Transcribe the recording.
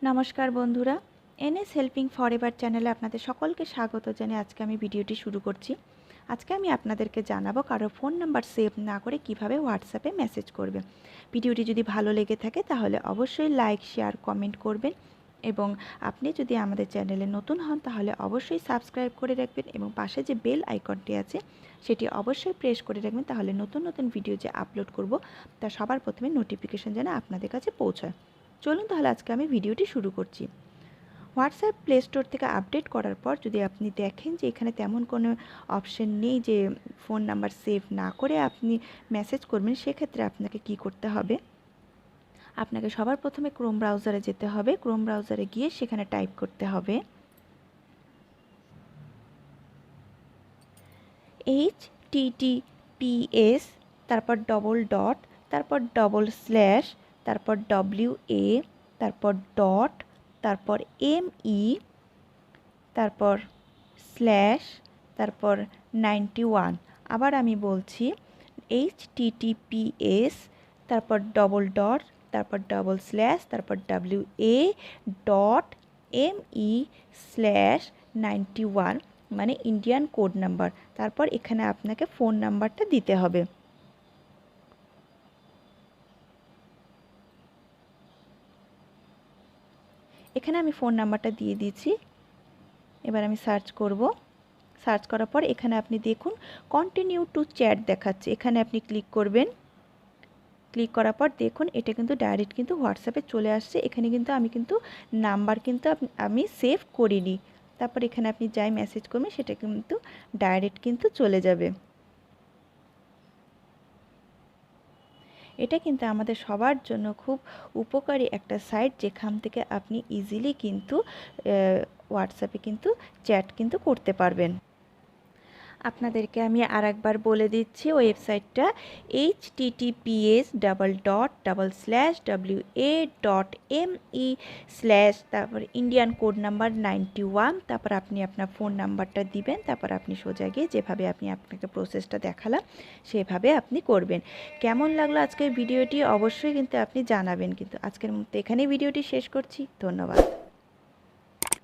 নমস্কার বন্ধুরা, NS helping forever চ্যানেলে আপনাদের সকলকে স্বাগত জানিয়ে আজকে আমি ভিডিওটি শুরু করছি। আজকে আমি আপনাদেরকে জানাবো কারো ফোন নাম্বার সেভ না করে কিভাবে হোয়াটসঅ্যাপে মেসেজ করবে। ভিডিওটি যদি ভালো লেগে থাকে তাহলে অবশ্যই লাইক, শেয়ার, কমেন্ট করবেন এবং আপনি যদি আমাদের চ্যানেলে নতুন হন তাহলে অবশ্যই সাবস্ক্রাইব করে রাখবেন এবং পাশে যে বেল আইকনটি আছে সেটি অবশ্যই প্রেস করে রাখবেন, তাহলে নতুন নতুন ভিডিও যে আপলোড করব তা সবার প্রথমে নোটিফিকেশন যেন আপনাদের কাছে পৌঁছায়। চলুন তাহলে আজকে আমি ভিডিওটি শুরু করছি। হোয়াটসঅ্যাপ প্লে স্টোর থেকে আপডেট করার পর যদি আপনি দেখেন যে এখানে তেমন কোনো অপশন নেই যে ফোন নাম্বার সেভ না করে আপনি মেসেজ করবেন, সেক্ষেত্রে আপনাকে কি করতে হবে, আপনাকে সবার প্রথমে ক্রোম ব্রাউজারে যেতে হবে। ক্রোম ব্রাউজারে গিয়ে সেখানে টাইপ করতে হবে https তারপর ডবল ডট তারপর ডবল স্ল্যাশ তারপর WA তারপর ডট তারপর ME তারপর স্ল্যাশ তারপর 91। আবার আমি বলছি https তারপর ডবল ডট তারপর ডবল স্ল্যাশ তারপর WA ডট ME স্ল্যাশ 91 মানে ইন্ডিয়ান কোড নাম্বার। তারপর এখানে আপনাকে ফোন নাম্বারটা দিতে হবে। এখানে আমি ফোন নাম্বারটা দিয়ে দিয়েছি। এবার আমি সার্চ করব। সার্চ করার পর এখানে আপনি দেখুন কন্টিনিউ টু চ্যাট দেখাচ্ছে, এখানে আপনি ক্লিক করবেন। ক্লিক করার পর দেখুন এটা কিন্তু ডাইরেক্ট কিন্তু হোয়াটসঅ্যাপে চলে আসছে। এখানে কিন্তু আমি নাম্বার কিন্তু আমি সেভ করিনি। তারপর এখানে আপনি যাই মেসেজ করবেন সেটা কিন্তু ডাইরেক্ট কিন্তু চলে যাবে। এটা কিন্তু আমাদের সবার জন্য খুব উপকারী একটা সাইট, যেখান থেকে আপনি ইজিলি কিন্তু হোয়াটসঅ্যাপে কিন্তু চ্যাট কিন্তু করতে পারবেন। আপনাদেরকে আমি আরেকবার বলে দিচ্ছি ওয়েবসাইটটা https://wa.me/ তারপর ইন্ডিয়ান কোড নাম্বার 91। তারপর আপনি আপনার ফোন নাম্বারটা দিবেন, তারপর আপনি সোজা গিয়ে যেভাবে আপনাকে প্রসেসটা দেখালাম সেভাবে আপনি করবেন। কেমন লাগলো আজকের ভিডিওটি অবশ্যই কিন্তু আপনি জানাবেন। কিন্তু আজকের মতো এখানেই ভিডিওটি শেষ করছি। ধন্যবাদ।